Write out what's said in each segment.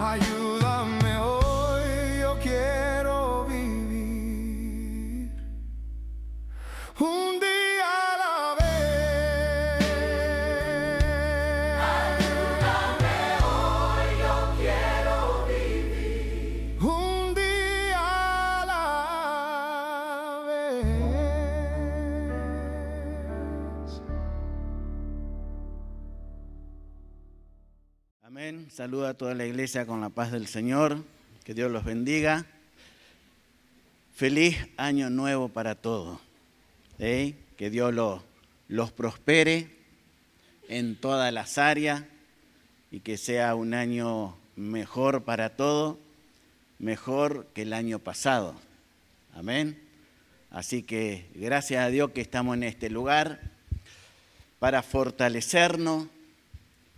Ayúdame hoy, yo quiero vivir un día a la vez. Ayúdame hoy, yo quiero vivir un día a la vez. Amén. Saluda a toda la iglesia con la paz del Señor. Que Dios los bendiga. Feliz año nuevo para todos. Que Dios los prospere en todas las áreas y que sea un año mejor para todos, mejor que el año pasado. Amén. Así que gracias a Dios que estamos en este lugar para fortalecernos,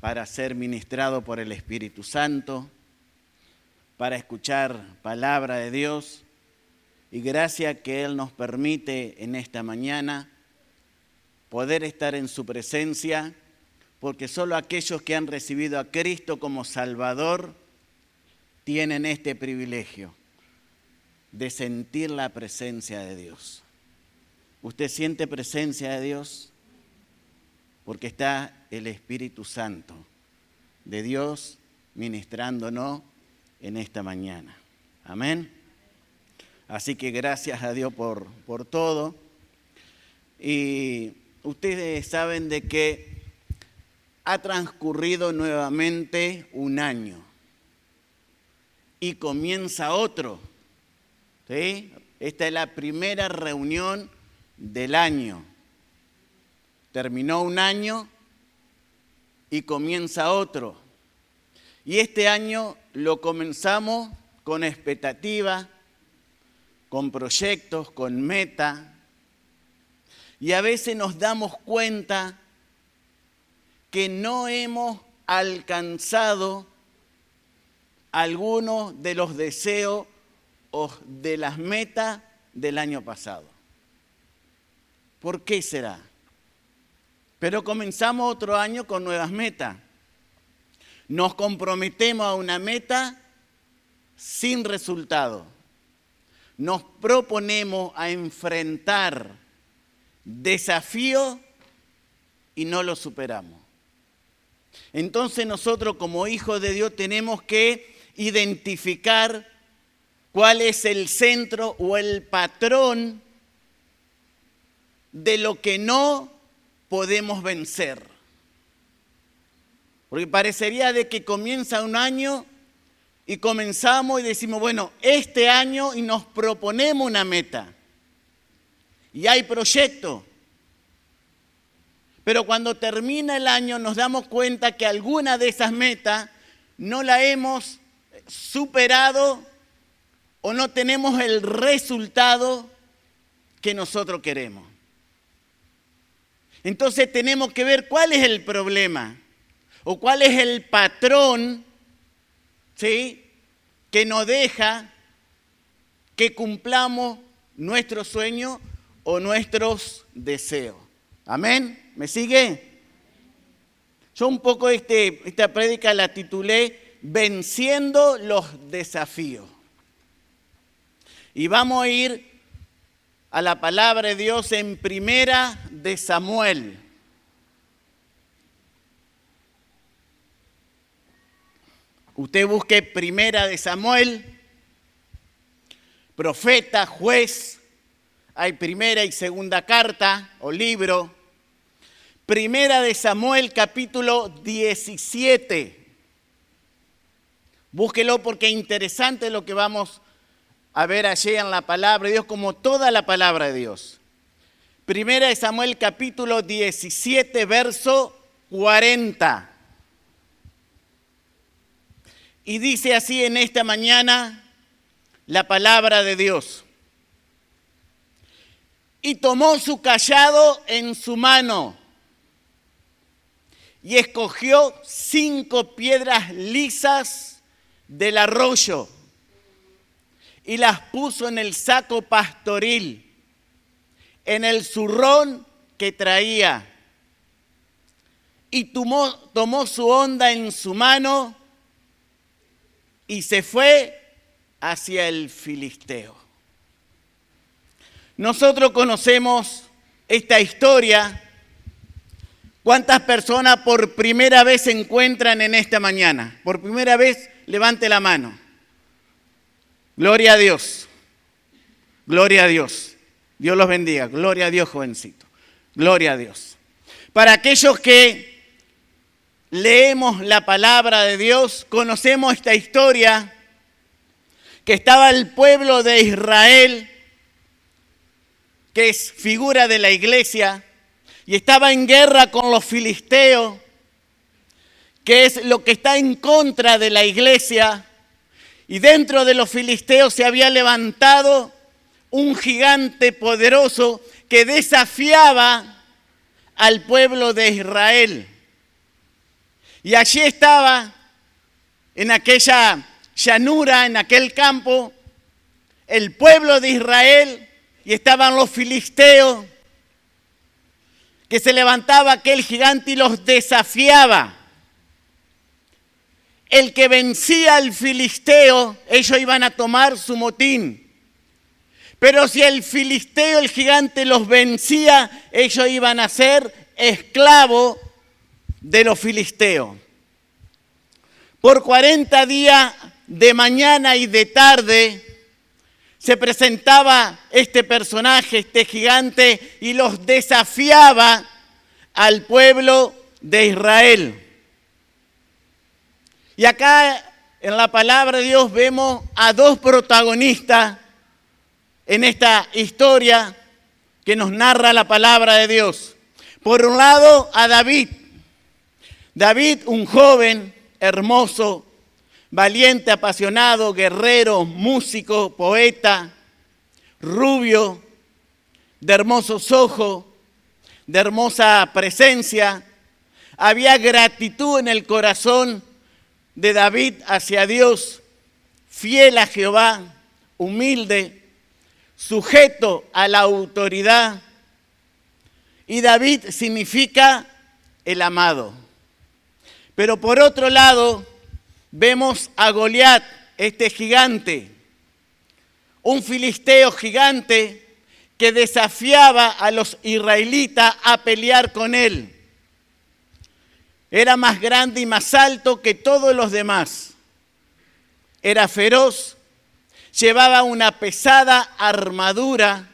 para ser ministrado por el Espíritu Santo, para escuchar palabra de Dios, y gracias que Él nos permite en esta mañana poder estar en su presencia, porque solo aquellos que han recibido a Cristo como Salvador tienen este privilegio de sentir la presencia de Dios. ¿Usted siente presencia de Dios? Porque está el Espíritu Santo de Dios ministrándonos en esta mañana. Amén. Así que gracias a Dios por todo. Y ustedes saben de que ha transcurrido nuevamente un año y comienza otro. ¿Sí? Esta es la primera reunión del año. Terminó un año y comienza otro. Y este año lo comenzamos con expectativa, con proyectos, con meta. Y a veces nos damos cuenta que no hemos alcanzado algunos de los deseos o de las metas del año pasado. ¿Por qué será? Pero comenzamos otro año con nuevas metas. Nos comprometemos a una meta sin resultado. Nos proponemos a enfrentar desafíos y no los superamos. Entonces nosotros como hijos de Dios tenemos que identificar cuál es el centro o el patrón de lo que no podemos vencer. Porque parecería de que comienza un año y comenzamos y decimos, bueno, este año y nos proponemos una meta. Y hay proyectos. Pero cuando termina el año nos damos cuenta que alguna de esas metas no la hemos superado o no tenemos el resultado que nosotros queremos. Entonces tenemos que ver cuál es el problema o cuál es el patrón, ¿sí?, que nos deja que cumplamos nuestros sueños o nuestros deseos. ¿Amén? ¿Me sigue? Yo un poco esta prédica la titulé Venciendo los desafíos. Y vamos a ir a la palabra de Dios en Primera de Samuel. Usted busque Primera de Samuel, profeta, juez, hay primera y segunda carta o libro. Primera de Samuel, capítulo 17. Búsquelo porque es interesante lo que vamos a ver allí en la palabra de Dios, como toda la palabra de Dios. Primera de Samuel, capítulo 17, verso 40. Y dice así en esta mañana la palabra de Dios. Y tomó su cayado en su mano y escogió 5 piedras lisas del arroyo y las puso en el saco pastoril, en el zurrón que traía. Y tomó su honda en su mano y se fue hacia el filisteo. Nosotros conocemos esta historia. ¿Cuántas personas por primera vez se encuentran en esta mañana? Por primera vez, levante la mano. Gloria a Dios. Gloria a Dios. Dios los bendiga. Gloria a Dios, jovencito. Gloria a Dios. Para aquellos que leemos la palabra de Dios, conocemos esta historia que estaba el pueblo de Israel, que es figura de la iglesia, y estaba en guerra con los filisteos, que es lo que está en contra de la iglesia, y dentro de los filisteos se había levantado un gigante poderoso que desafiaba al pueblo de Israel. Y allí estaba, en aquella llanura, en aquel campo, el pueblo de Israel, y estaban los filisteos, que se levantaba aquel gigante y los desafiaba. El que vencía al filisteo, ellos iban a tomar su motín. Pero si el filisteo, el gigante, los vencía, ellos iban a ser esclavos de los filisteos. Por 40 días, de mañana y de tarde, se presentaba este personaje, este gigante, y los desafiaba al pueblo de Israel. Y acá en la palabra de Dios vemos a dos protagonistas en esta historia que nos narra la palabra de Dios. Por un lado, a David. David, un joven hermoso, valiente, apasionado, guerrero, músico, poeta, rubio, de hermosos ojos, de hermosa presencia. Había gratitud en el corazón de David hacia Dios, fiel a Jehová, humilde, sujeto a la autoridad. Y David significa el amado. Pero por otro lado, vemos a Goliat, este gigante, un filisteo gigante que desafiaba a los israelitas a pelear con él. Era más grande y más alto que todos los demás. Era feroz, llevaba una pesada armadura,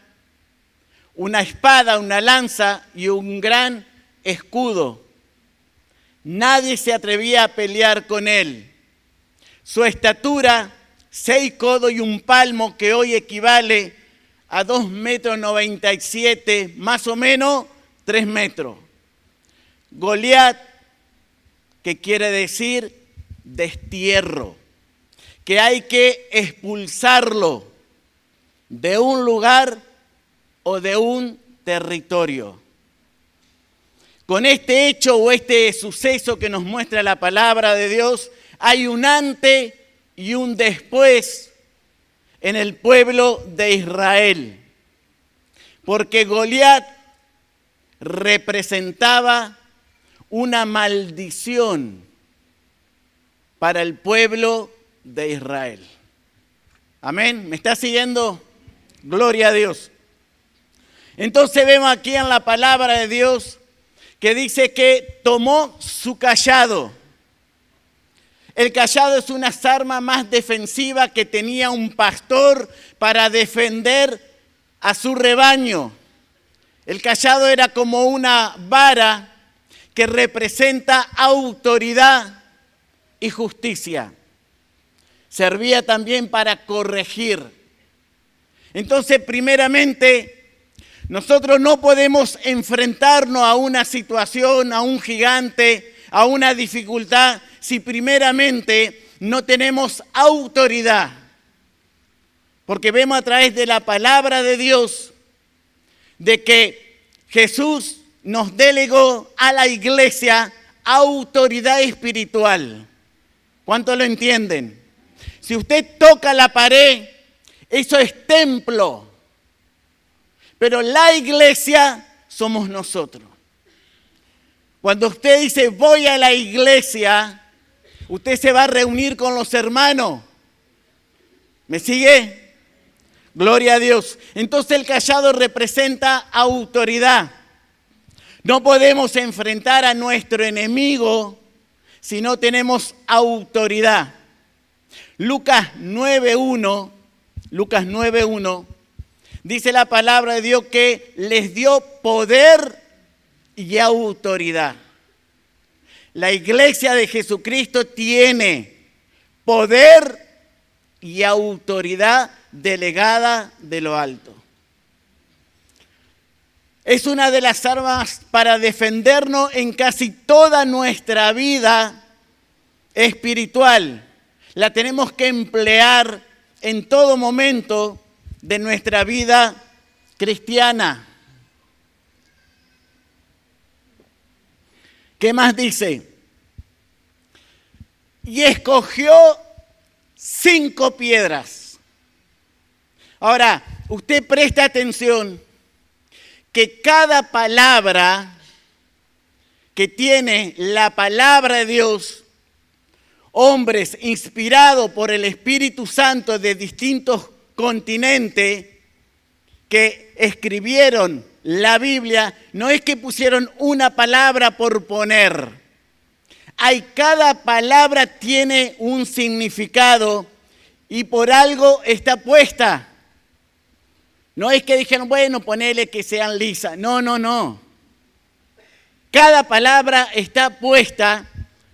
una espada, una lanza y un gran escudo. Nadie se atrevía a pelear con él. Su estatura, 6 codos y un palmo, que hoy equivale a 2,97 metros, más o menos 3 metros. Goliat, que quiere decir destierro, que hay que expulsarlo de un lugar o de un territorio. Con este hecho o este suceso que nos muestra la palabra de Dios, hay un antes y un después en el pueblo de Israel. Porque Goliat representaba una maldición para el pueblo de Israel. Amén. ¿Me está siguiendo? Gloria a Dios. Entonces vemos aquí en la palabra de Dios que dice que tomó su cayado. El cayado es una arma más defensiva que tenía un pastor para defender a su rebaño. El cayado era como una vara que representa autoridad y justicia. Servía también para corregir. Entonces, primeramente, nosotros no podemos enfrentarnos a una situación, a un gigante, a una dificultad, si primeramente no tenemos autoridad. Porque vemos a través de la palabra de Dios de que Jesús nos delegó a la iglesia autoridad espiritual. ¿Cuántos lo entienden? Si usted toca la pared, eso es templo. Pero la iglesia somos nosotros. Cuando usted dice voy a la iglesia, usted se va a reunir con los hermanos. ¿Me sigue? Gloria a Dios. Entonces el cayado representa autoridad. No podemos enfrentar a nuestro enemigo si no tenemos autoridad. Lucas 9:1 dice la palabra de Dios que les dio poder y autoridad. La iglesia de Jesucristo tiene poder y autoridad delegada de lo alto. Es una de las armas para defendernos en casi toda nuestra vida espiritual. La tenemos que emplear en todo momento de nuestra vida cristiana. ¿Qué más dice? Y escogió 5 piedras. Ahora, usted preste atención que cada palabra que tiene la palabra de Dios, hombres inspirados por el Espíritu Santo de distintos continentes que escribieron la Biblia, no es que pusieron una palabra por poner. Cada palabra tiene un significado y por algo está puesta. No es que dijeron, bueno, ponele que sean lisas. No. Cada palabra está puesta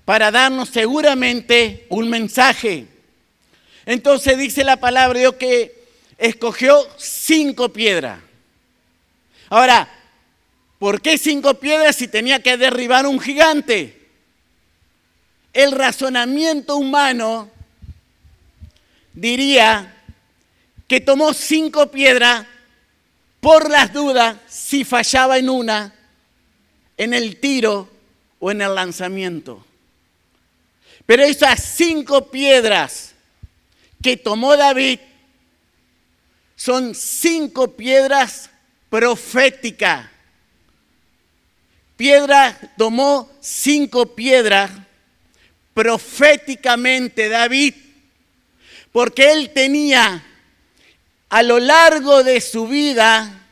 para darnos seguramente un mensaje. Entonces dice la palabra de Dios que escogió 5 piedras. Ahora, ¿por qué 5 piedras si tenía que derribar un gigante? El razonamiento humano diría que tomó 5 piedras por las dudas si fallaba en una, en el tiro o en el lanzamiento. Pero esas 5 piedras que tomó David son 5 piedras proféticas. Tomó 5 piedras proféticamente David, porque él tenía a lo largo de su vida,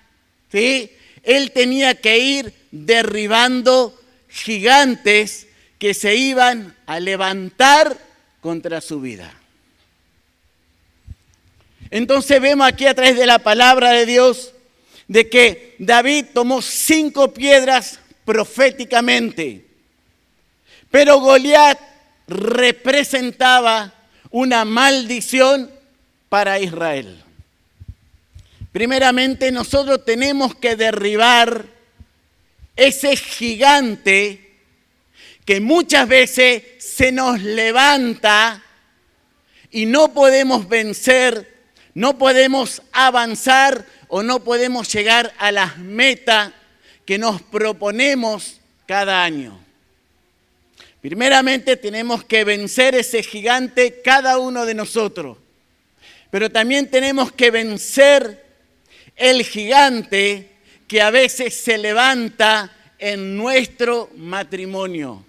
¿sí?, él tenía que ir derribando gigantes que se iban a levantar contra su vida. Entonces vemos aquí a través de la palabra de Dios de que David tomó 5 piedras proféticamente, pero Goliat representaba una maldición para Israel. Primeramente, nosotros tenemos que derribar ese gigante que muchas veces se nos levanta y no podemos vencer, no podemos avanzar o no podemos llegar a las metas que nos proponemos cada año. Primeramente tenemos que vencer ese gigante cada uno de nosotros, pero también tenemos que vencer el gigante que a veces se levanta en nuestro matrimonio.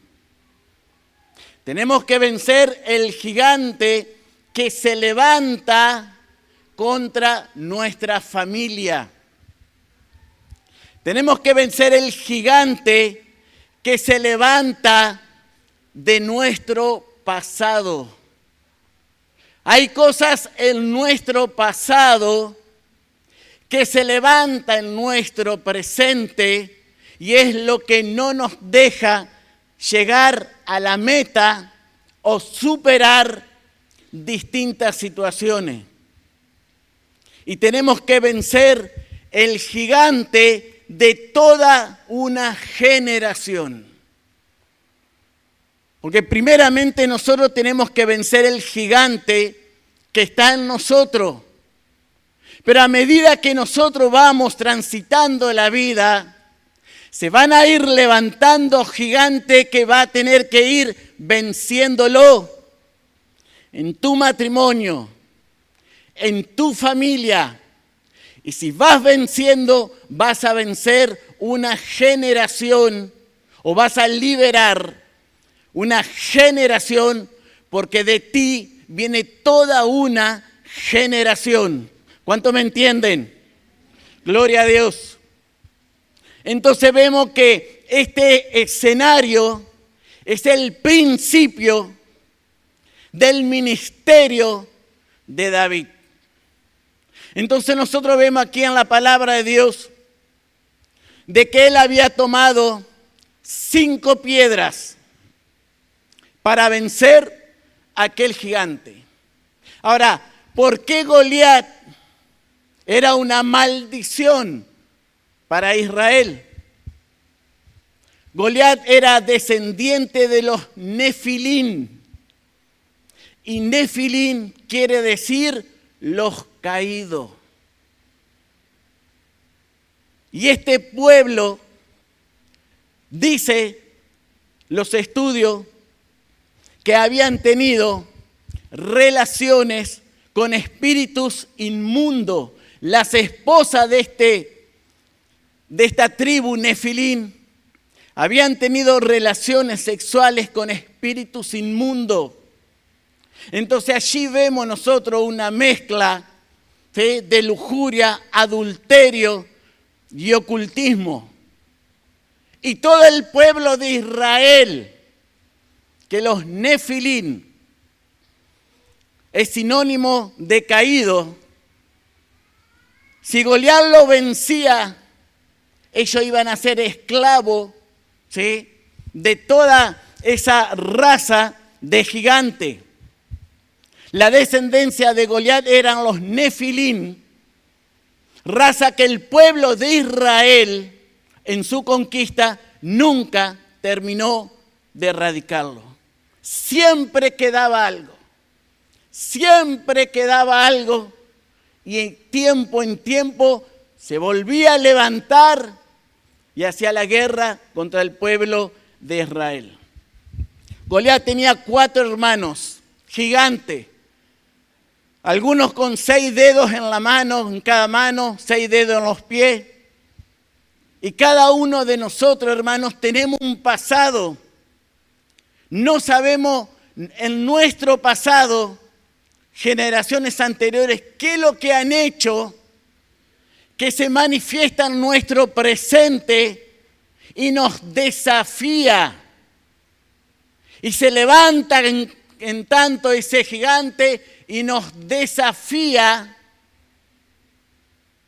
Tenemos que vencer el gigante que se levanta contra nuestra familia. Tenemos que vencer el gigante que se levanta de nuestro pasado. Hay cosas en nuestro pasado que se levanta en nuestro presente y es lo que no nos deja llegar a la meta o superar distintas situaciones. Y tenemos que vencer el gigante de toda una generación. Porque primeramente nosotros tenemos que vencer el gigante que está en nosotros. Pero a medida que nosotros vamos transitando la vida, se van a ir levantando gigantes que va a tener que ir venciéndolo en tu matrimonio, en tu familia. Y si vas venciendo, vas a vencer una generación o vas a liberar una generación porque de ti viene toda una generación. ¿Cuántos me entienden? Gloria a Dios. Entonces vemos que este escenario es el principio del ministerio de David. Entonces nosotros vemos aquí en la palabra de Dios de que él había tomado 5 piedras para vencer a aquel gigante. Ahora, ¿por qué Goliat era una maldición para Israel? Goliat era descendiente de los Nefilín. Y Nefilín quiere decir los caídos. Y este pueblo, dice los estudios, que habían tenido relaciones con espíritus inmundos. Las esposas de esta tribu Nefilín habían tenido relaciones sexuales con espíritus inmundos. Entonces allí vemos nosotros una mezcla, ¿sí?, de lujuria, adulterio y ocultismo. Y todo el pueblo de Israel, que los Nefilín es sinónimo de caído, si Goliat lo vencía, ellos iban a ser esclavos, ¿sí?, de toda esa raza de gigante. La descendencia de Goliat eran los Nefilín, raza que el pueblo de Israel en su conquista nunca terminó de erradicarlo. Siempre quedaba algo y en tiempo se volvía a levantar y hacía la guerra contra el pueblo de Israel. Goliat tenía 4 hermanos, gigantes. Algunos con 6 dedos en la mano, en cada mano, 6 dedos en los pies. Y cada uno de nosotros, hermanos, tenemos un pasado. No sabemos en nuestro pasado, generaciones anteriores, qué es lo que han hecho que se manifiesta en nuestro presente y nos desafía. Y se levanta en tanto ese gigante y nos desafía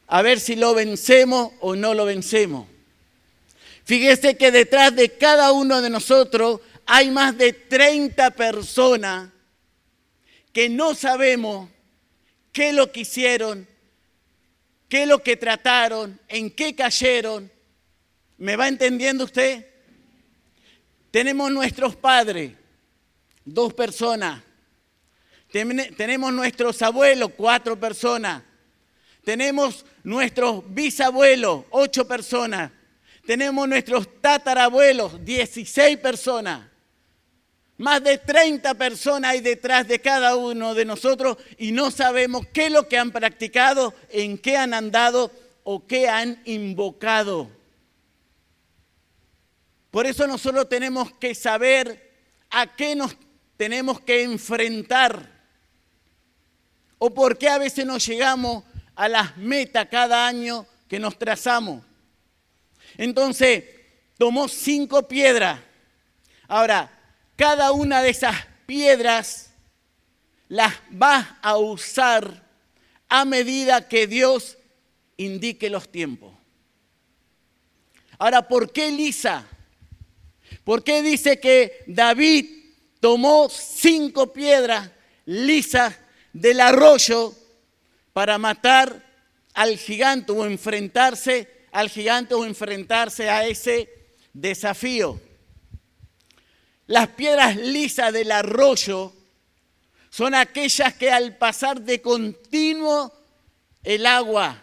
a ver si lo vencemos o no lo vencemos. Fíjese que detrás de cada uno de nosotros hay más de 30 personas que no sabemos qué es lo que hicieron, qué es lo que trataron, en qué cayeron. ¿Me va entendiendo usted? Tenemos nuestros padres, 2 personas. Tenemos nuestros abuelos, 4 personas. Tenemos nuestros bisabuelos, 8 personas. Tenemos nuestros tatarabuelos, 16 personas. Más de 30 personas hay detrás de cada uno de nosotros y no sabemos qué es lo que han practicado, en qué han andado o qué han invocado. Por eso nosotros tenemos que saber a qué nos tenemos que enfrentar o por qué a veces no llegamos a las metas cada año que nos trazamos. Entonces, tomó 5 piedras. Ahora, cada una de esas piedras las vas a usar a medida que Dios indique los tiempos. Ahora, ¿por qué lisa? ¿Por qué dice que David tomó 5 piedras lisas del arroyo para matar al gigante o enfrentarse al gigante o enfrentarse a ese desafío? Las piedras lisas del arroyo son aquellas que al pasar de continuo el agua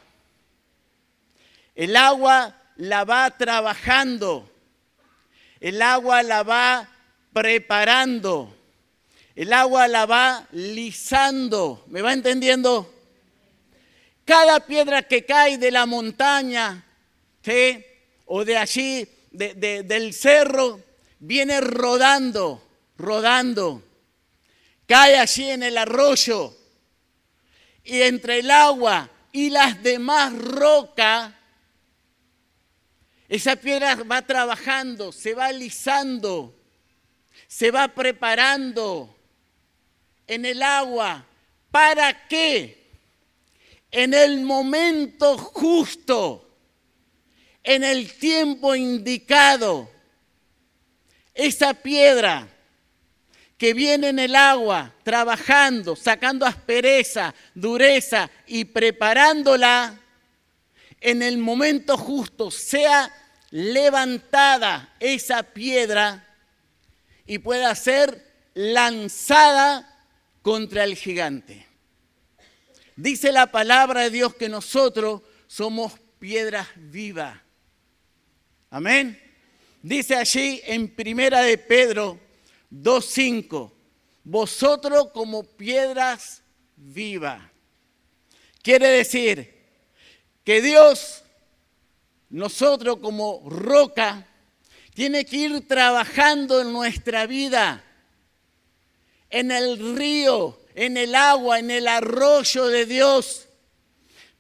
la va trabajando, el agua la va preparando, el agua la va lisando. ¿Me va entendiendo? Cada piedra que cae de la montaña, ¿sí?, o de allí, del cerro, viene rodando. cae allí en el arroyo y entre el agua y las demás rocas, esa piedra va trabajando, se va alisando, se va preparando en el agua. ¿Para qué? En el momento justo, en el tiempo indicado, esa piedra que viene en el agua, trabajando, sacando aspereza, dureza y preparándola, en el momento justo sea levantada esa piedra y pueda ser lanzada contra el gigante. Dice la palabra de Dios que nosotros somos piedras vivas. Amén. Dice allí en Primera de Pedro 2:5, vosotros como piedras vivas. Quiere decir que Dios, nosotros como roca, tiene que ir trabajando en nuestra vida, en el río, en el agua, en el arroyo de Dios.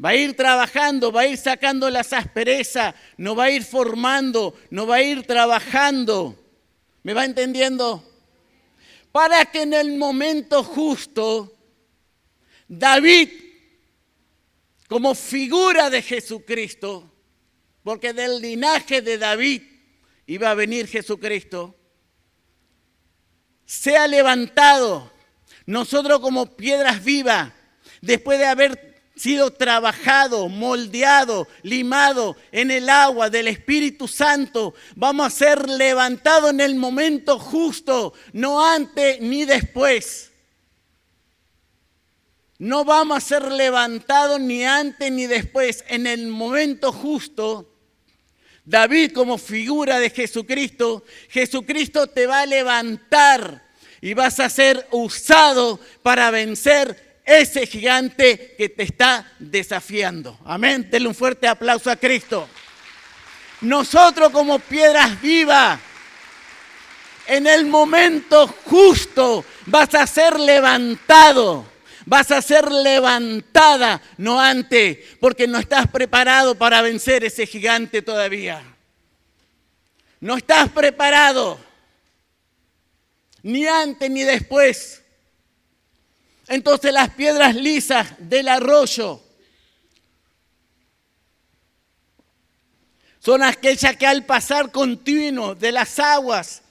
Va a ir trabajando, va a ir sacando las asperezas, nos va a ir formando, nos va a ir trabajando. ¿Me va entendiendo? Para que en el momento justo, David, como figura de Jesucristo, porque del linaje de David iba a venir Jesucristo, sea levantado, nosotros como piedras vivas, después de haber sido trabajado, moldeado, limado en el agua del Espíritu Santo, vamos a ser levantados en el momento justo, no antes ni después. No vamos a ser levantados ni antes ni después, en el momento justo. David, como figura de Jesucristo, Jesucristo te va a levantar y vas a ser usado para vencer ese gigante que te está desafiando. Amén. Denle un fuerte aplauso a Cristo. Nosotros como piedras vivas, en el momento justo vas a ser levantado. Vas a ser levantada, no antes, porque no estás preparado para vencer ese gigante todavía. No estás preparado, ni antes ni después. Entonces las piedras lisas del arroyo son aquellas que al pasar continuo de las aguas,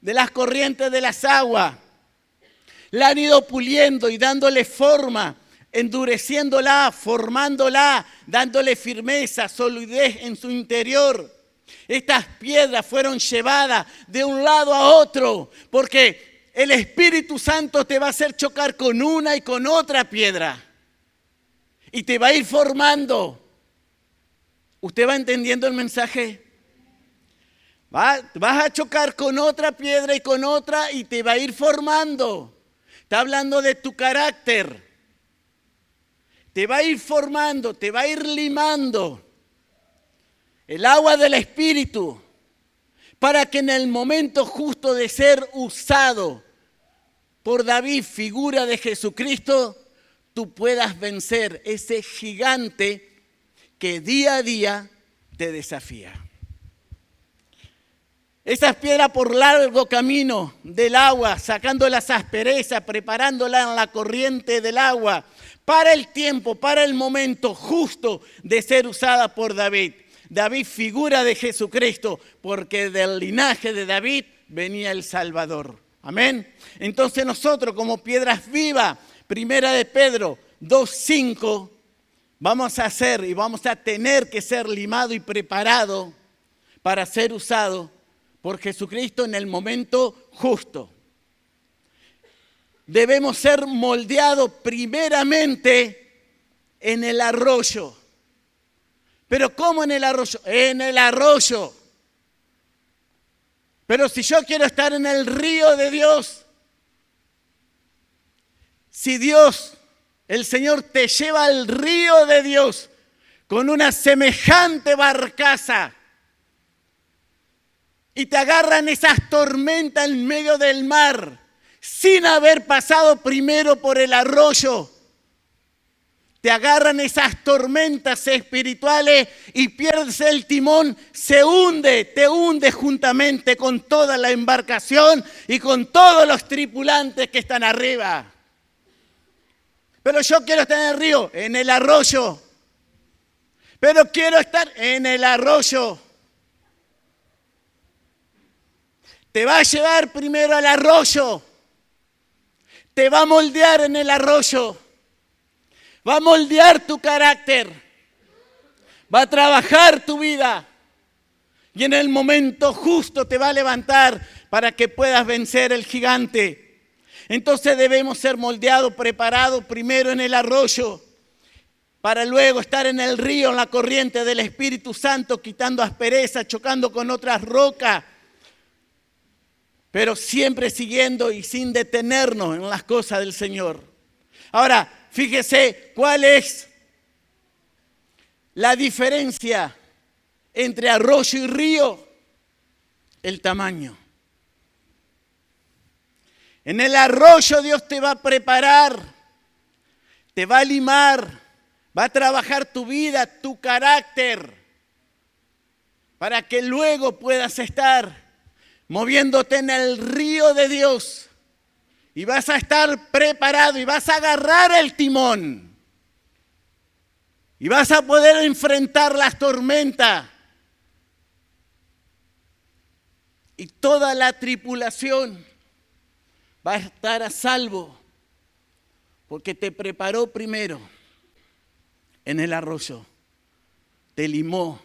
de las corrientes de las aguas, la han ido puliendo y dándole forma, endureciéndola, formándola, dándole firmeza, solidez en su interior. Estas piedras fueron llevadas de un lado a otro, porque el Espíritu Santo te va a hacer chocar con una y con otra piedra. Y te va a ir formando. ¿Usted va entendiendo el mensaje? Vas a chocar con otra piedra y con otra y te va a ir formando. Está hablando de tu carácter. Te va a ir formando, te va a ir limando. El agua del Espíritu, para que en el momento justo de ser usado por David, figura de Jesucristo, tú puedas vencer ese gigante que día a día te desafía. Esas piedras por largo camino del agua, sacando las asperezas, preparándola en la corriente del agua, para el tiempo, para el momento justo de ser usada por David. David, figura de Jesucristo, porque del linaje de David venía el Salvador. Amén. Entonces nosotros como piedras vivas, Primera de Pedro 2:5, vamos a hacer y vamos a tener que ser limado y preparado para ser usado por Jesucristo en el momento justo. Debemos ser moldeados primeramente en el arroyo. ¿Pero cómo en el arroyo? En el arroyo. Pero si yo quiero estar en el río de Dios, si Dios, el Señor te lleva al río de Dios con una semejante barcaza y te agarran esas tormentas en medio del mar, sin haber pasado primero por el arroyo. Te agarran esas tormentas espirituales y pierdes el timón, te hunde juntamente con toda la embarcación y con todos los tripulantes que están arriba. Pero yo quiero estar en el río, en el arroyo. Pero quiero estar en el arroyo. Te va a llevar primero al arroyo. Te va a moldear en el arroyo. Va a moldear tu carácter. Va a trabajar tu vida. Y en el momento justo te va a levantar para que puedas vencer el gigante. Entonces debemos ser moldeados, preparados primero en el arroyo, para luego estar en el río, en la corriente del Espíritu Santo, quitando aspereza, chocando con otras rocas, pero siempre siguiendo y sin detenernos en las cosas del Señor. Ahora, fíjese cuál es la diferencia entre arroyo y río: el tamaño. En el arroyo Dios te va a preparar, te va a limar, va a trabajar tu vida, tu carácter, para que luego puedas estar moviéndote en el río de Dios. Y vas a estar preparado y vas a agarrar el timón. Y vas a poder enfrentar las tormentas. Y toda la tripulación va a estar a salvo, porque te preparó primero en el arroyo, te limó,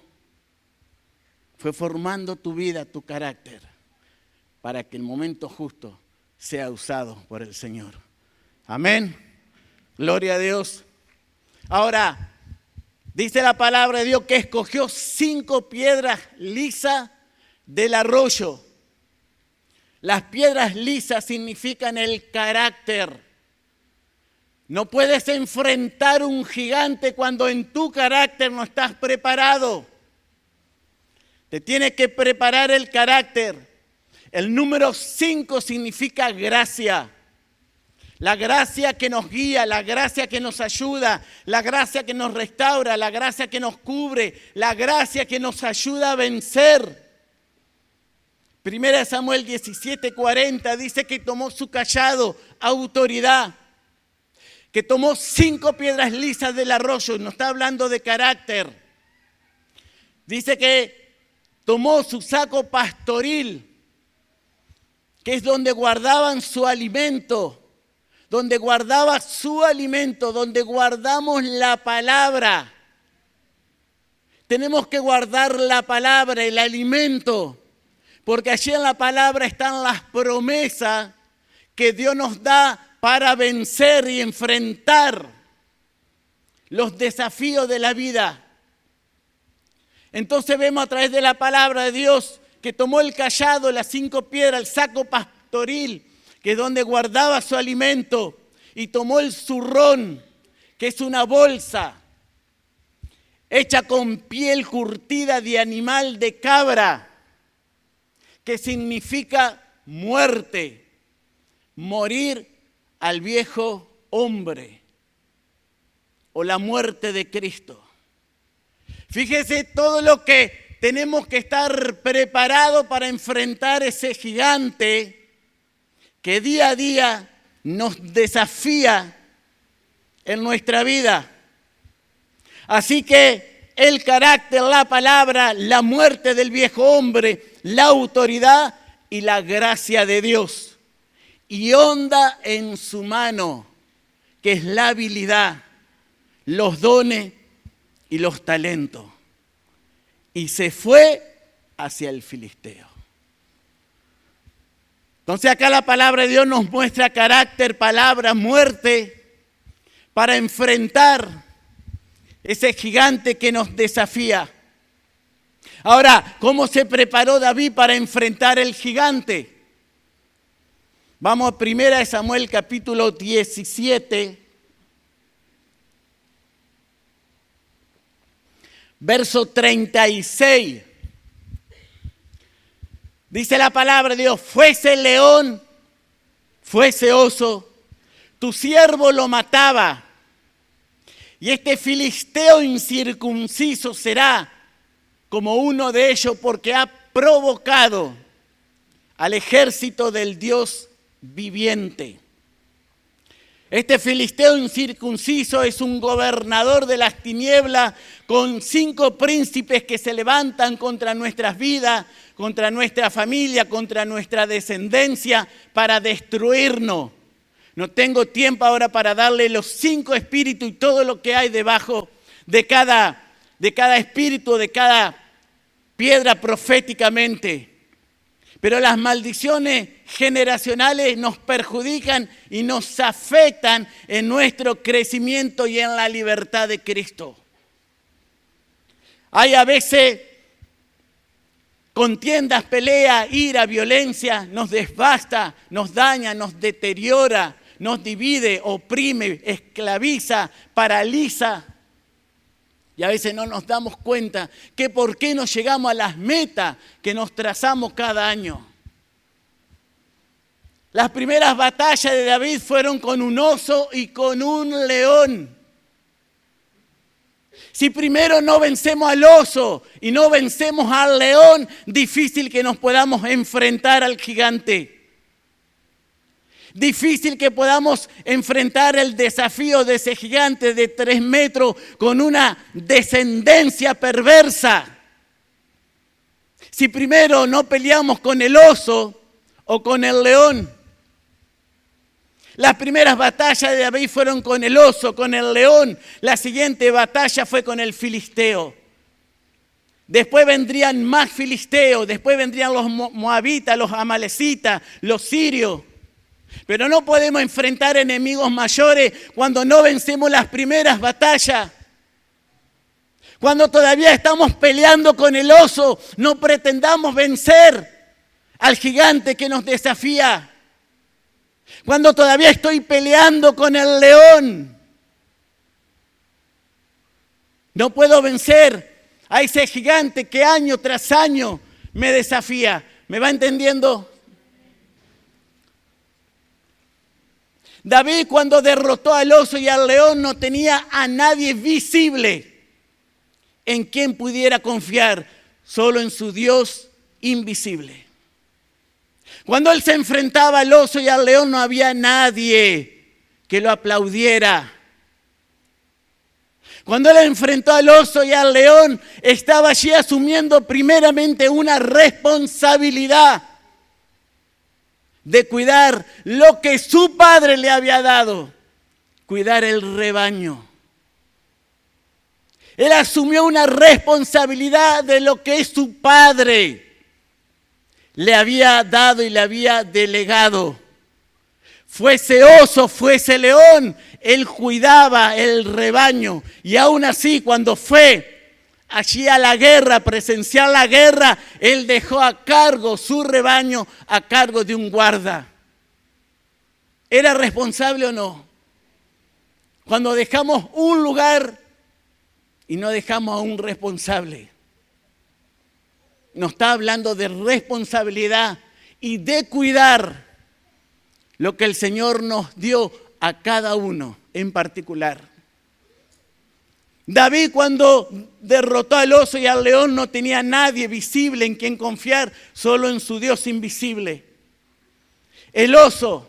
fue formando tu vida, tu carácter, para que el momento justo sea usado por el Señor. Amén. Gloria a Dios. Ahora, dice la palabra de Dios que escogió 5 piedras lisas del arroyo. Las piedras lisas significan el carácter. No puedes enfrentar un gigante cuando en tu carácter no estás preparado. Te tiene que preparar el carácter. El número 5 significa gracia. La gracia que nos guía, la gracia que nos ayuda, la gracia que nos restaura, la gracia que nos cubre, la gracia que nos ayuda a vencer. 1 Samuel 17:40 dice que tomó su cayado, autoridad, que tomó 5 piedras lisas del arroyo, no está hablando de carácter. Dice que tomó su saco pastoril, que es donde guardaban su alimento, donde guardaba su alimento, donde guardamos la palabra. Tenemos que guardar la palabra, el alimento. Porque allí en la palabra están las promesas que Dios nos da para vencer y enfrentar los desafíos de la vida. Entonces vemos a través de la palabra de Dios que tomó el cayado, las 5 piedras, el saco pastoril, que es donde guardaba su alimento, y tomó el zurrón, que es una bolsa hecha con piel curtida de animal de cabra, que significa muerte, morir al viejo hombre o la muerte de Cristo. Fíjese todo lo que tenemos que estar preparados para enfrentar ese gigante que día a día nos desafía en nuestra vida. Así que el carácter, la palabra, la muerte del viejo hombre, la autoridad y la gracia de Dios. Y honda en su mano, que es la habilidad, los dones y los talentos. Y se fue hacia el filisteo. Entonces acá la palabra de Dios nos muestra carácter, palabra, muerte, para enfrentar ese gigante que nos desafía. Ahora, ¿cómo se preparó David para enfrentar el gigante? Vamos a 1 Samuel capítulo 17, verso 36. Dice la palabra de Dios: fuese el león fuese oso, tu siervo lo mataba, y este filisteo incircunciso será como uno de ellos, porque ha provocado al ejército del Dios viviente. Este filisteo incircunciso es un gobernador de las tinieblas con 5 príncipes que se levantan contra nuestras vidas, contra nuestra familia, contra nuestra descendencia, para destruirnos. No tengo tiempo ahora para darle los 5 espíritus y todo lo que hay debajo de cada espíritu, de cada piedra proféticamente. Pero las maldiciones generacionales nos perjudican y nos afectan en nuestro crecimiento y en la libertad de Cristo. Hay a veces contiendas, peleas, ira, violencia, nos devasta, nos daña, nos deteriora, nos divide, oprime, esclaviza, paraliza. Y a veces no nos damos cuenta que por qué no llegamos a las metas que nos trazamos cada año. Las primeras batallas de David fueron con un oso y con un león. Si primero no vencemos al oso y no vencemos al león, difícil que nos podamos enfrentar al gigante. Difícil que podamos enfrentar el desafío de ese gigante de 3 metros con una descendencia perversa. Si primero no peleamos con el oso o con el león. Las primeras batallas de David fueron con el oso, con el león. La siguiente batalla fue con el filisteo. Después vendrían más filisteos, después vendrían los moabitas, los amalecitas, los sirios. Pero no podemos enfrentar enemigos mayores cuando no vencemos las primeras batallas. Cuando todavía estamos peleando con el oso, no pretendamos vencer al gigante que nos desafía. Cuando todavía estoy peleando con el león, no puedo vencer a ese gigante que año tras año me desafía. ¿Me va entendiendo? David, cuando derrotó al oso y al león, no tenía a nadie visible en quien pudiera confiar, solo en su Dios invisible. Cuando él se enfrentaba al oso y al león, no había nadie que lo aplaudiera. Cuando él enfrentó al oso y al león, estaba allí asumiendo primeramente una responsabilidad de cuidar lo que su padre le había dado, cuidar el rebaño. Él asumió una responsabilidad de lo que su padre le había dado y le había delegado. Fuese oso, fuese león, él cuidaba el rebaño. Y aún así, cuando fue allí a la guerra, presenciar la guerra, él dejó a cargo su rebaño, a cargo de un guarda. ¿Era responsable o no? Cuando dejamos un lugar y no dejamos a un responsable. Nos está hablando de responsabilidad y de cuidar lo que el Señor nos dio a cada uno en particular. David, cuando derrotó al oso y al león, no tenía nadie visible en quien confiar, solo en su Dios invisible. El oso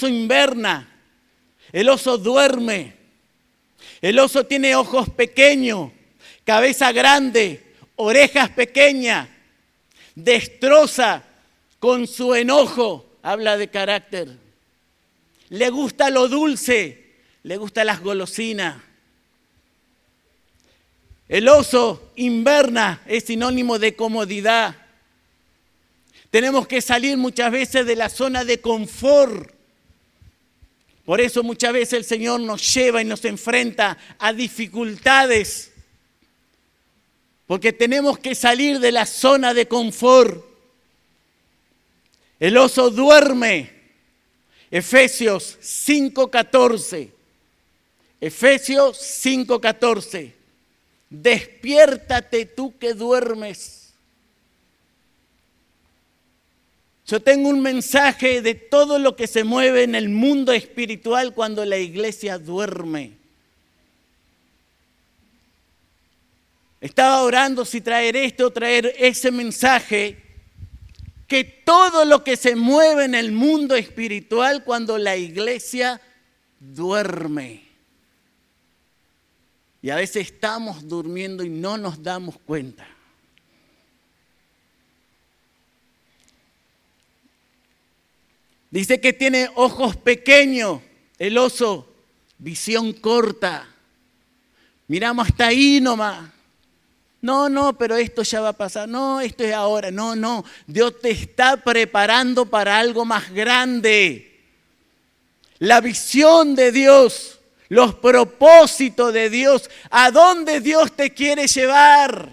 inverna, el oso duerme, el oso tiene ojos pequeños, cabeza grande, orejas pequeñas, destroza con su enojo, habla de carácter. Le gusta lo dulce, le gustan las golosinas. El oso inverna, es sinónimo de comodidad. Tenemos que salir muchas veces de la zona de confort. Por eso muchas veces el Señor nos lleva y nos enfrenta a dificultades. Porque tenemos que salir de la zona de confort. El oso duerme. Efesios 5:14. Efesios 5:14. Despiértate tú que duermes. Yo tengo un mensaje de todo lo que se mueve en el mundo espiritual cuando la iglesia duerme. Estaba orando si traer este o traer ese mensaje, que todo lo que se mueve en el mundo espiritual cuando la iglesia duerme. Y a veces estamos durmiendo y no nos damos cuenta. Dice que tiene ojos pequeños, el oso, visión corta. Miramos hasta ahí nomás. No, pero esto ya va a pasar. No, esto es ahora. No. Dios te está preparando para algo más grande. La visión de Dios, los propósitos de Dios, a dónde Dios te quiere llevar.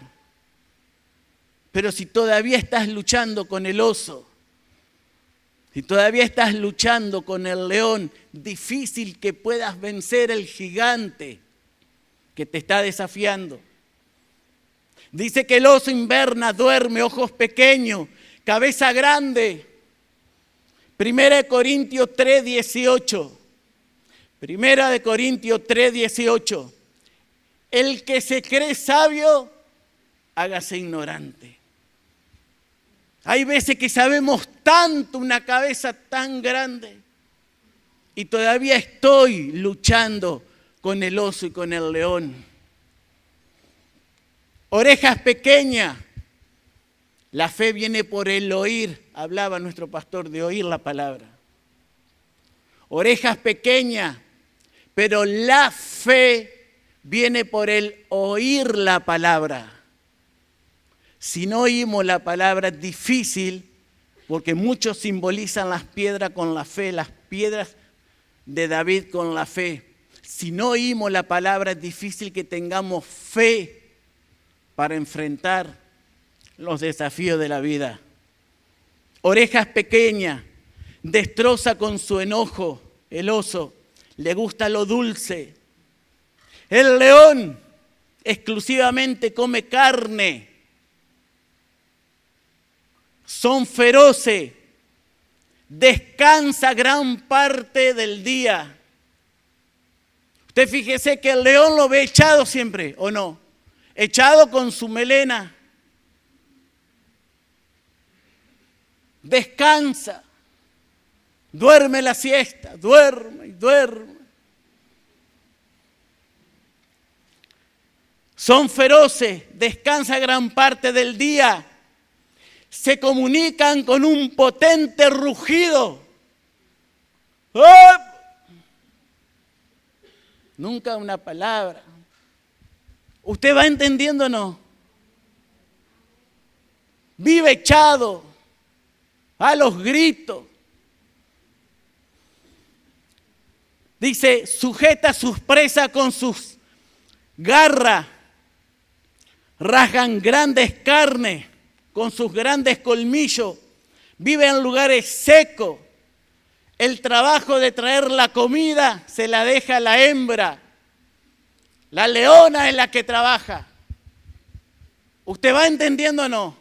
Pero si todavía estás luchando con el oso, si todavía estás luchando con el león, difícil que puedas vencer el gigante que te está desafiando. Dice que el oso inverna, duerme, ojos pequeños, cabeza grande. 1 Corintios 3:18. 1 Corintios 3:18. El que se cree sabio, hágase ignorante. Hay veces que sabemos tanto, una cabeza tan grande, y todavía estoy luchando con el oso y con el león. Orejas pequeñas. La fe viene por el oír. Hablaba nuestro pastor de oír la palabra. Orejas pequeñas, pero la fe viene por el oír la palabra. Si no oímos la palabra es difícil, porque muchos simbolizan las piedras con la fe, las piedras de David con la fe. Si no oímos la palabra es difícil que tengamos fe para enfrentar los desafíos de la vida. Orejas pequeñas, destroza con su enojo el oso, le gusta lo dulce. El león exclusivamente come carne. Son feroces, descansa gran parte del día. Usted fíjese que el león lo ve echado siempre, ¿o no? Echado con su melena. Descansa, duerme la siesta, duerme y duerme. Son feroces, descansa gran parte del día. Se comunican con un potente rugido. ¡Oh! Nunca una palabra. ¿Usted va entendiendo o no? Vive echado a los gritos. Dice, sujeta sus presas con sus garras. Rasgan grandes carnes con sus grandes colmillos. Vive en lugares secos. El trabajo de traer la comida se la deja la hembra. La leona es la que trabaja. ¿Usted va entendiendo o no?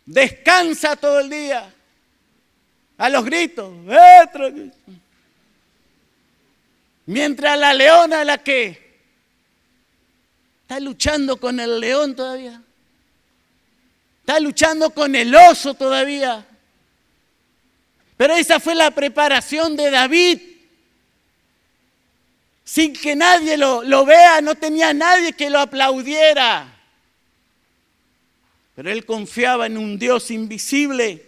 Descansa todo el día. A los gritos. Mientras la leona es la que está luchando con el león todavía. Está luchando con el oso todavía. Pero esa fue la preparación de David. Sin que nadie lo vea, no tenía nadie que lo aplaudiera. Pero él confiaba en un Dios invisible.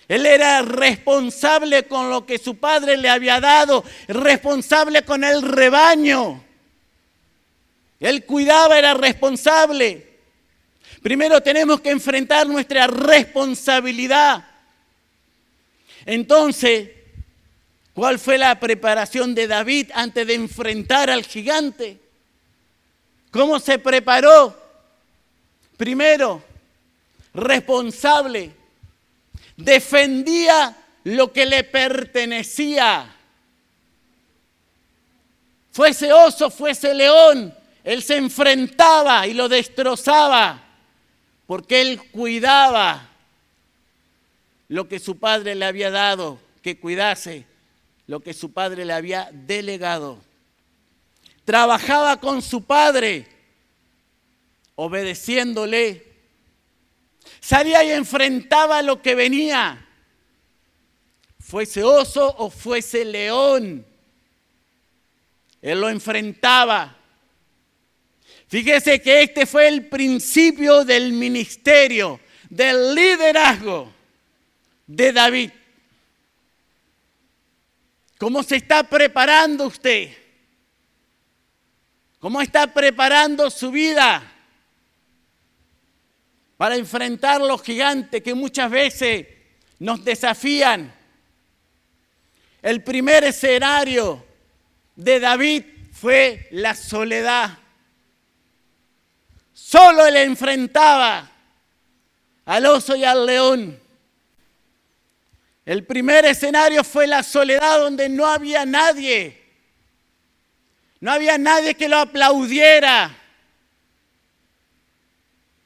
Él era responsable con lo que su padre le había dado, responsable con el rebaño. Él cuidaba, era responsable. Primero tenemos que enfrentar nuestra responsabilidad. Entonces, ¿cuál fue la preparación de David antes de enfrentar al gigante? ¿Cómo se preparó? Primero, responsable. Defendía lo que le pertenecía. Fuese oso, fuese león, él se enfrentaba y lo destrozaba. porque él cuidaba lo que su padre le había dado, que cuidase lo que su padre le había delegado. Trabajaba con su padre, obedeciéndole. Salía y enfrentaba lo que venía, fuese oso o fuese león. Él lo enfrentaba. Fíjese que este fue el principio del ministerio, del liderazgo de David. ¿Cómo se está preparando usted? ¿Cómo está preparando su vida para enfrentar los gigantes que muchas veces nos desafían? El primer escenario de David fue la soledad. Solo él enfrentaba al oso y al león. El primer escenario fue la soledad, donde no había nadie. No había nadie que lo aplaudiera.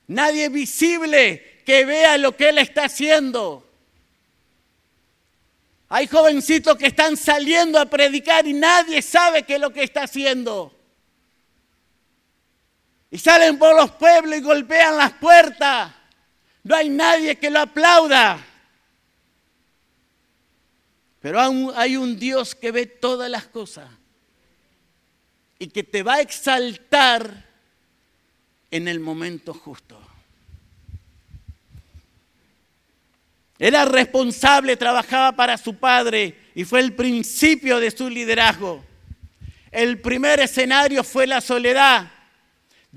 Nadie visible que vea lo que él está haciendo. Hay jovencitos que están saliendo a predicar y nadie sabe qué es lo que está haciendo. Y salen por los pueblos y golpean las puertas. No hay nadie que lo aplauda. Pero hay un Dios que ve todas las cosas y que te va a exaltar en el momento justo. Era responsable, trabajaba para su padre y fue el principio de su liderazgo. El primer escenario fue la soledad.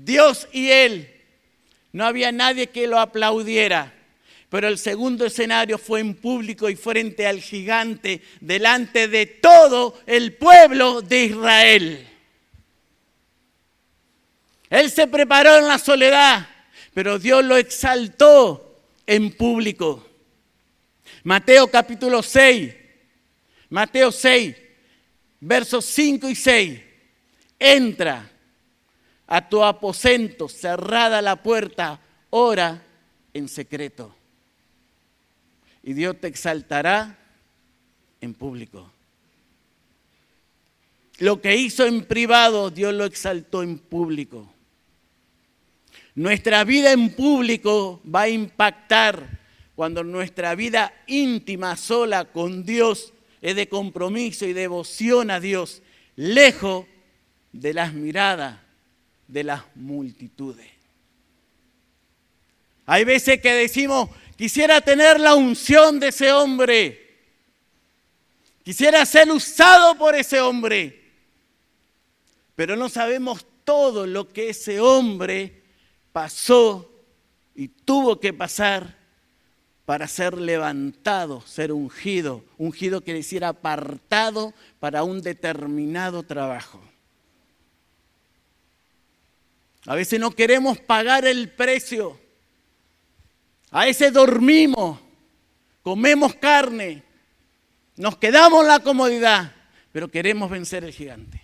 Dios y él. No había nadie que lo aplaudiera. Pero el segundo escenario fue en público y frente al gigante, delante de todo el pueblo de Israel. Él se preparó en la soledad, pero Dios lo exaltó en público. Mateo capítulo 6, Mateo 6, versos 5 y 6. Entra a tu aposento, cerrada la puerta, ora en secreto. Y Dios te exaltará en público. Lo que hizo en privado, Dios lo exaltó en público. Nuestra vida en público va a impactar cuando nuestra vida íntima, sola con Dios, es de compromiso y devoción a Dios, lejos de las miradas de las multitudes. Hay veces que decimos, quisiera tener la unción de ese hombre. Quisiera ser usado por ese hombre. Pero no sabemos todo lo que ese hombre pasó y tuvo que pasar para ser levantado, ser ungido. Ungido quiere decir apartado para un determinado trabajo. A veces no queremos pagar el precio. A veces dormimos, comemos carne, nos quedamos en la comodidad, pero queremos vencer el gigante.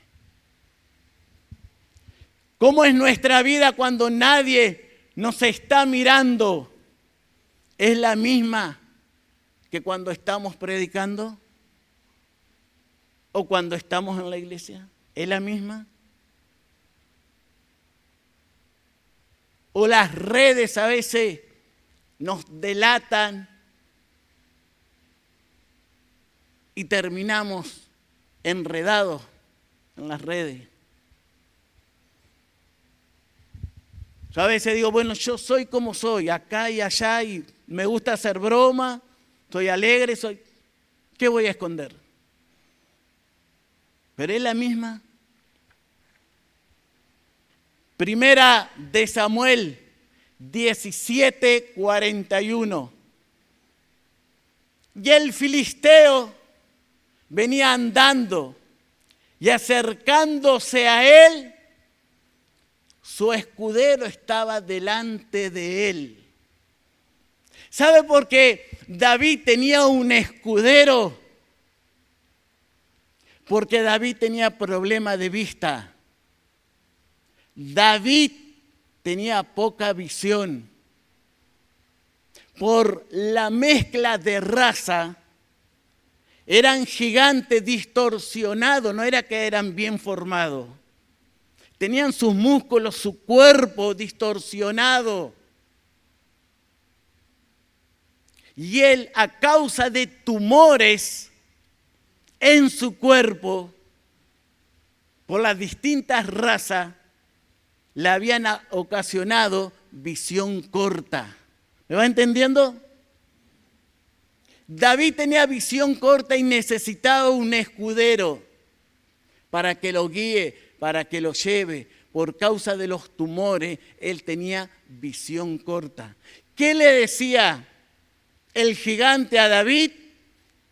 ¿Cómo es nuestra vida cuando nadie nos está mirando? ¿Es la misma que cuando estamos predicando? ¿O cuando estamos en la iglesia? ¿Es la misma? ¿O las redes a veces nos delatan y terminamos enredados en las redes? Yo a veces digo, bueno, yo soy como soy, acá y allá, y me gusta hacer broma, soy alegre, ¿qué voy a esconder? Pero es la misma. Primera de Samuel 17:41. Y el filisteo venía andando y acercándose a él, su escudero estaba delante de él. ¿Sabe por qué David tenía un escudero? Porque David tenía problema de vista. David tenía poca visión. por la mezcla de raza, eran gigantes distorsionados, no era que eran bien formados. Tenían sus músculos, su cuerpo distorsionado. Y él, a causa de tumores en su cuerpo, por las distintas razas, le habían ocasionado visión corta. ¿Me va entendiendo? David tenía visión corta y necesitaba un escudero para que lo guíe, para que lo lleve. Por causa de los tumores, él tenía visión corta. ¿Qué le decía el gigante a David?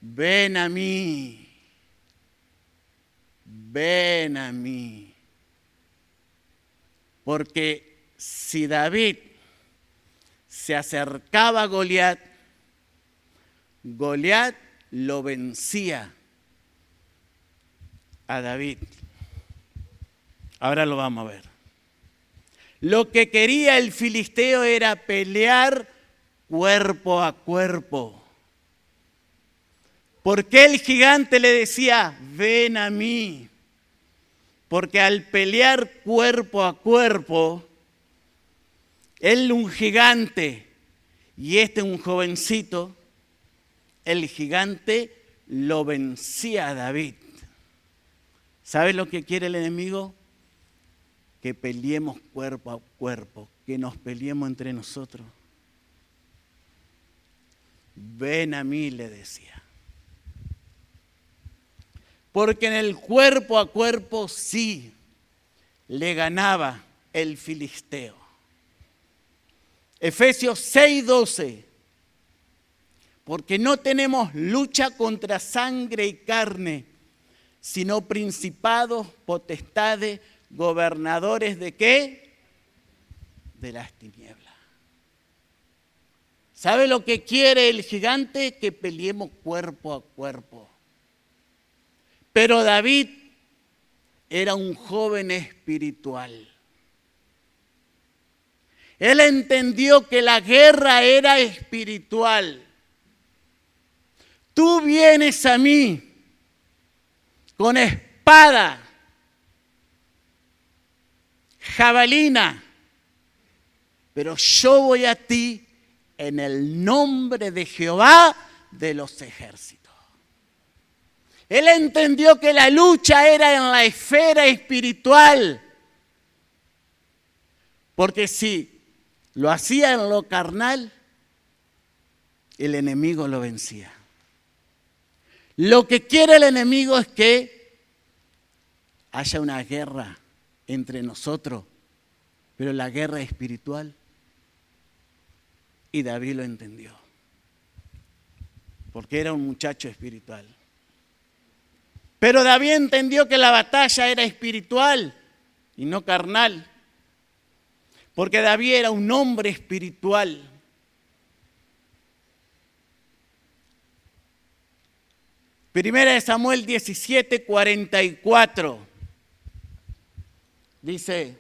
Ven a mí, ven a mí. Porque si David se acercaba a Goliat, Goliat lo vencía a David. Ahora lo vamos a ver. Lo que quería el filisteo era pelear cuerpo a cuerpo. ¿Por qué el gigante le decía, ven a mí? Porque al pelear cuerpo a cuerpo, él un gigante y un jovencito, el gigante lo vencía a David. ¿Sabes lo que quiere el enemigo? Que peleemos cuerpo a cuerpo, que nos peleemos entre nosotros. Ven a mí, le decía. Porque en el cuerpo a cuerpo sí le ganaba el filisteo. Efesios 6:12. Porque no tenemos lucha contra sangre y carne, sino principados, potestades, gobernadores ¿de qué? De las tinieblas. ¿Sabe lo que quiere el gigante? Que peleemos cuerpo a cuerpo. Pero David era un joven espiritual. Él entendió que la guerra era espiritual. Tú vienes a mí con espada, jabalina, pero yo voy a ti en el nombre de Jehová de los ejércitos. Él entendió que la lucha era en la esfera espiritual, porque si lo hacía en lo carnal, el enemigo lo vencía. Lo que quiere el enemigo es que haya una guerra entre nosotros, pero la guerra es espiritual. Y David lo entendió, porque era un muchacho espiritual. Pero David entendió que la batalla era espiritual y no carnal, porque David era un hombre espiritual. Primera de Samuel 17:44 dice: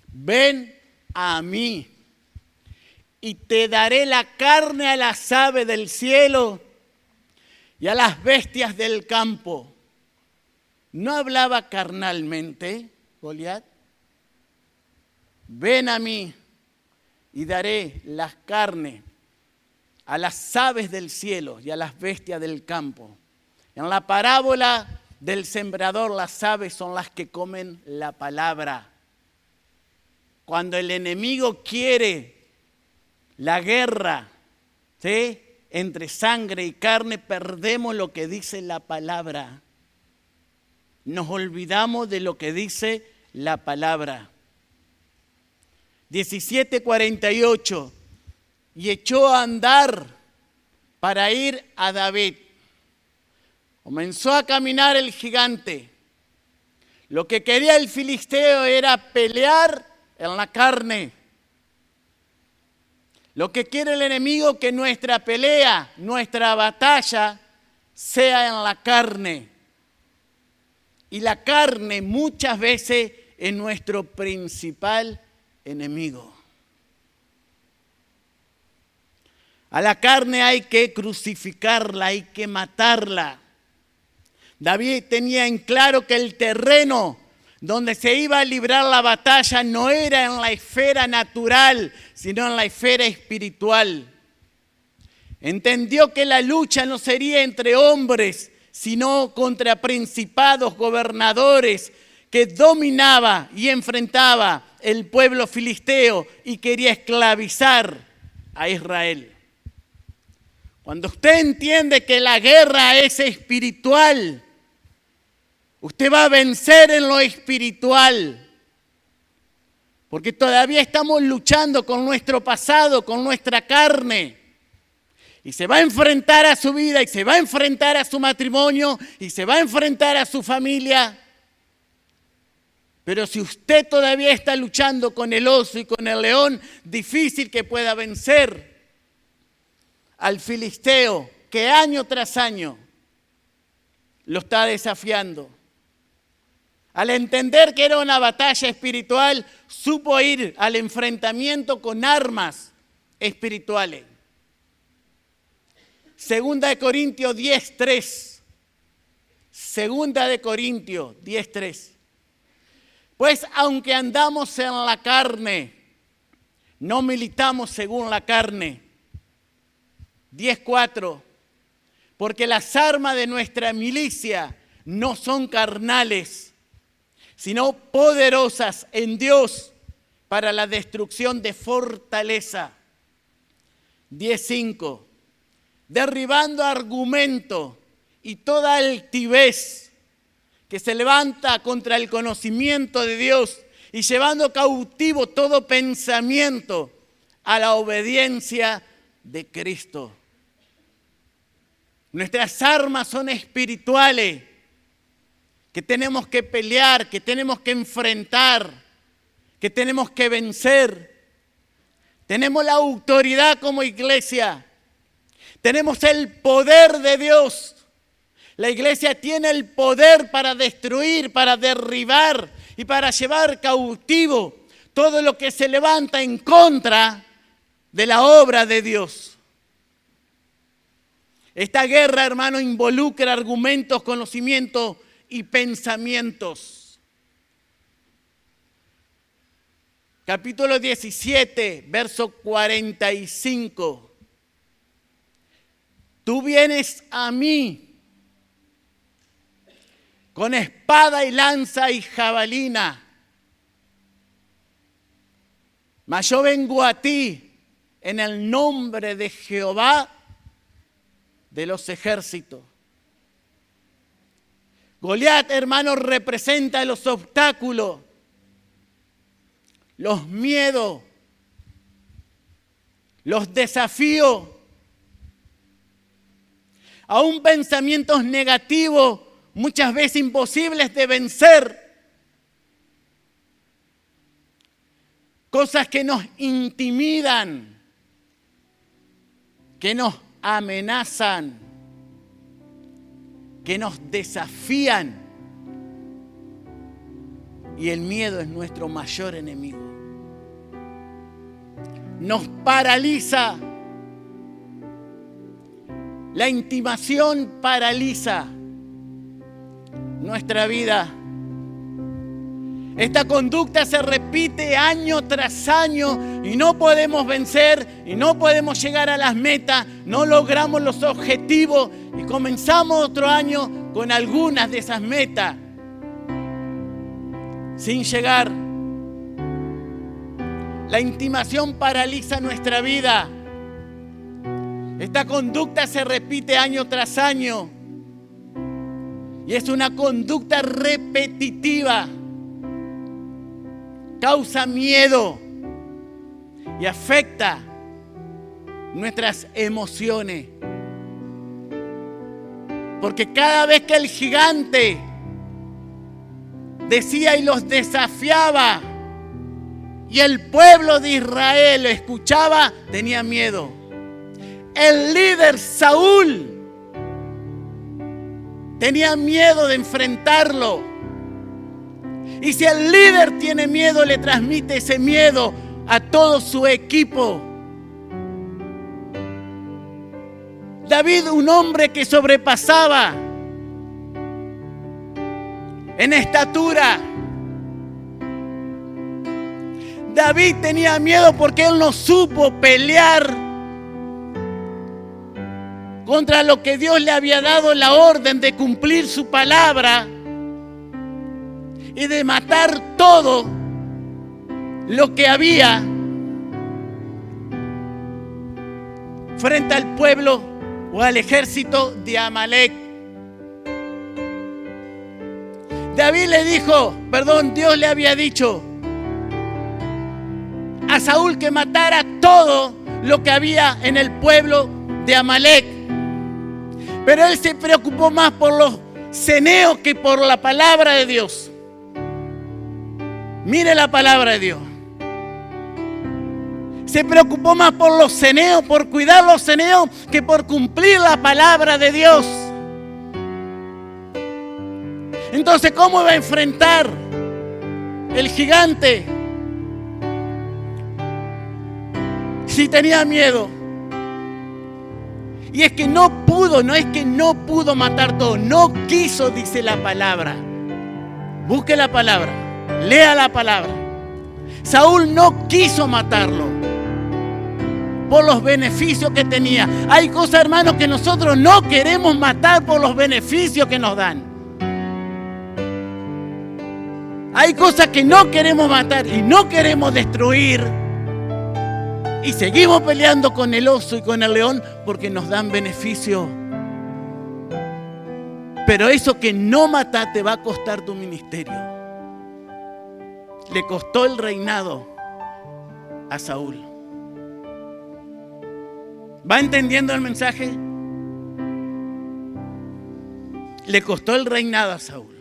ven a mí y te daré la carne a las aves del cielo y a las bestias del campo. ¿No hablaba carnalmente Goliat? Ven a mí y daré las carnes a las aves del cielo y a las bestias del campo. En la parábola del sembrador, las aves son las que comen la palabra. Cuando el enemigo quiere la guerra, ¿sí?, entre sangre y carne, perdemos lo que dice la palabra. Nos olvidamos de lo que dice la palabra. 17:48. Y echó a andar para ir a David. Comenzó a caminar el gigante. Lo que quería el filisteo era pelear en la carne. Lo que quiere el enemigo, que nuestra pelea, nuestra batalla, sea en la carne. Y la carne muchas veces es nuestro principal enemigo. A la carne hay que crucificarla, hay que matarla. David tenía en claro que el terreno donde se iba a librar la batalla no era en la esfera natural, sino en la esfera espiritual. Entendió que la lucha no sería entre hombres, sino contra principados, gobernadores, que dominaba y enfrentaba el pueblo filisteo y quería esclavizar a Israel. Cuando usted entiende que la guerra es espiritual, usted va a vencer en lo espiritual. Porque todavía estamos luchando con nuestro pasado, con nuestra carne. Y se va a enfrentar a su vida, y se va a enfrentar a su matrimonio, y se va a enfrentar a su familia. Pero si usted todavía está luchando con el oso y con el león, difícil que pueda vencer al filisteo que año tras año lo está desafiando. Al entender que era una batalla espiritual, supo ir al enfrentamiento con armas espirituales. Segunda de Corintios 10:3. Segunda de Corintios 10:3. Pues aunque andamos en la carne, no militamos según la carne. 10:4. Porque las armas de nuestra milicia no son carnales, sino poderosas en Dios para la destrucción de fortaleza. 10:5. Derribando argumento y toda altivez que se levanta contra el conocimiento de Dios y llevando cautivo todo pensamiento a la obediencia de Cristo. Nuestras armas son espirituales, que tenemos que pelear, que tenemos que enfrentar, que tenemos que vencer. Tenemos la autoridad como iglesia. Tenemos el poder de Dios. La iglesia tiene el poder para destruir, para derribar y para llevar cautivo todo lo que se levanta en contra de la obra de Dios. Esta guerra, hermano, involucra argumentos, conocimientos y pensamientos. Capítulo 17, verso 45. Tú vienes a mí con espada y lanza y jabalina, mas yo vengo a ti en el nombre de Jehová de los ejércitos. Goliat, hermano, representa los obstáculos, los miedos, los desafíos, aún pensamientos negativos, muchas veces imposibles de vencer. Cosas que nos intimidan, que nos amenazan, que nos desafían. Y el miedo es nuestro mayor enemigo. Nos paraliza. La intimación paraliza nuestra vida. Esta conducta se repite año tras año y no podemos vencer y no podemos llegar a las metas, no logramos los objetivos y comenzamos otro año con algunas de esas metas sin llegar. La intimación paraliza nuestra vida. Esta conducta se repite año tras año y es una conducta repetitiva. Causa miedo y afecta nuestras emociones. Porque cada vez que el gigante decía y los desafiaba y el pueblo de Israel lo escuchaba, tenía miedo. El líder Saúl tenía miedo de enfrentarlo. Y si el líder tiene miedo, le transmite ese miedo a todo su equipo. David, un hombre que sobrepasaba en estatura. David tenía miedo porque él no supo pelear contra lo que Dios le había dado la orden de cumplir su palabra y de matar todo lo que había frente al pueblo o al ejército de Amalek. Dios le había dicho a Saúl que matara todo lo que había en el pueblo de Amalek. Pero él se preocupó más por los ceneos que por la palabra de Dios. Mire la palabra de Dios. Se preocupó más por los ceneos, por cuidar los ceneos, que por cumplir la palabra de Dios. Entonces, ¿cómo iba a enfrentar el gigante si tenía miedo? Y es que no pudo matar todo, no quiso, dice la palabra. Busque la palabra, lea la palabra. Saúl no quiso matarlo por los beneficios que tenía. Hay cosas, hermanos, que nosotros no queremos matar por los beneficios que nos dan. Hay cosas que no queremos matar y no queremos destruir. Y seguimos peleando con el oso y con el león porque nos dan beneficio. Pero eso que no mata te va a costar tu ministerio. Le costó el reinado a Saúl. ¿Va entendiendo el mensaje? Le costó el reinado a Saúl.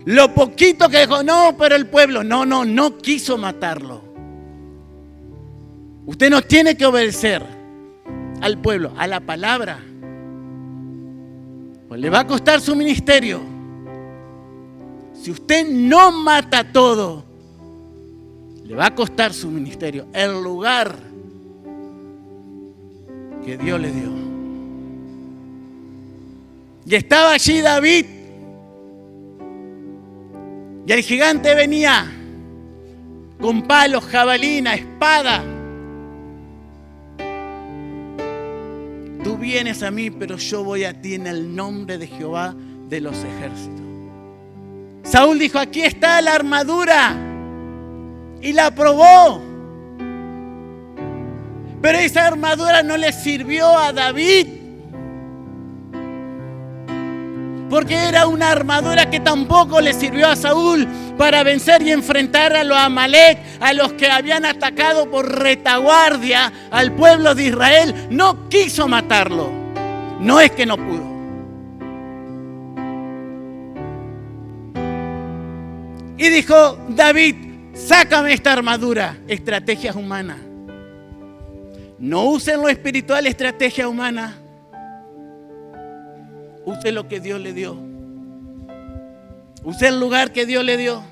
Lo poquito que dijo, no, pero el pueblo, no quiso matarlo. Usted no tiene que obedecer al pueblo, a la palabra. Pues le va a costar su ministerio. Si usted no mata todo, le va a costar su ministerio, el lugar que Dios le dio. Y estaba allí David. Y el gigante venía con palos, jabalina, espada. Tú vienes a mí, pero yo voy a ti en el nombre de Jehová de los ejércitos. Saúl dijo, aquí está la armadura. Y la probó. Pero esa armadura no le sirvió a David. Porque era una armadura que tampoco le sirvió a Saúl para vencer y enfrentar a los Amalek, a los que habían atacado por retaguardia al pueblo de Israel. No quiso matarlo. No es que no pudo. Y dijo David, sácame esta armadura. Estrategias humanas. No usen lo espiritual, estrategia humana. Use lo que Dios le dio. Use el lugar que Dios le dio.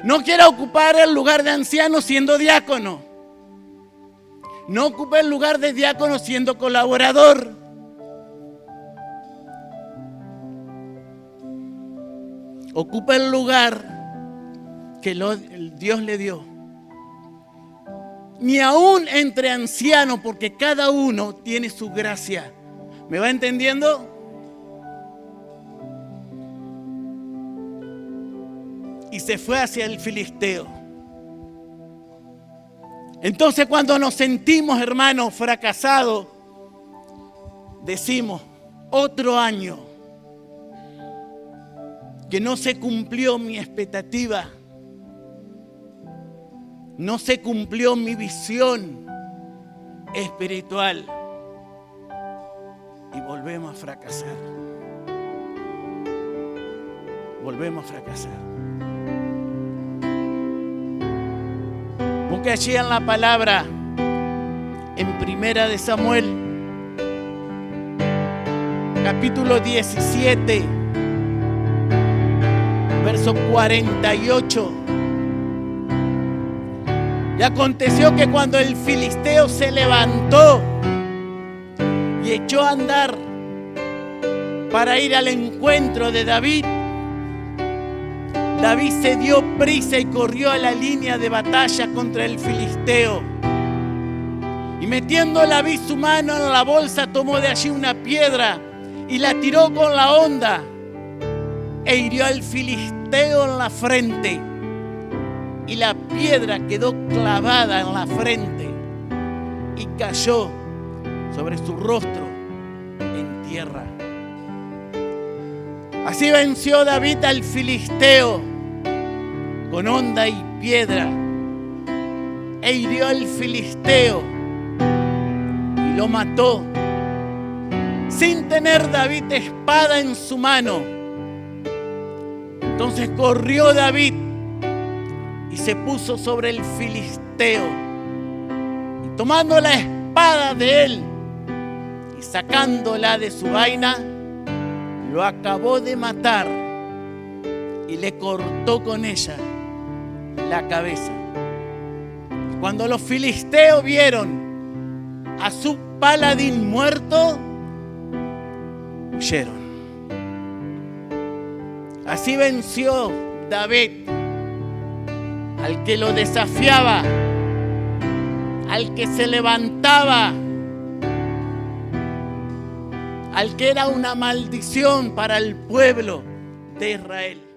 No quiera ocupar el lugar de anciano siendo diácono. No ocupe el lugar de diácono siendo colaborador. Ocupa el lugar que Dios le dio. Ni aún entre ancianos, porque cada uno tiene su gracia. ¿Me va entendiendo? Y se fue hacia el filisteo. Entonces, cuando nos sentimos, hermanos, fracasados, decimos, otro año que no se cumplió mi expectativa, no se cumplió mi visión espiritual. Y volvemos a fracasar. Volvemos a fracasar. Busque allí en la palabra, en Primera de Samuel, capítulo 17. hizo 48. Y aconteció que cuando el filisteo se levantó y echó a andar para ir al encuentro de David, David se dio prisa y corrió a la línea de batalla contra el filisteo. Y metiendo David su mano en la bolsa, tomó de allí una piedra y la tiró con la honda e hirió al filisteo en la frente. Y la piedra quedó clavada en la frente y cayó sobre su rostro en tierra. Así venció David al filisteo con honda y piedra, e hirió al filisteo y lo mató, sin tener David espada en su mano. Entonces corrió David y se puso sobre el filisteo, y tomando la espada de él y sacándola de su vaina, lo acabó de matar y le cortó con ella la cabeza. Cuando los filisteos vieron a su paladín muerto, huyeron. Así venció David al que lo desafiaba, al que se levantaba, al que era una maldición para el pueblo de Israel.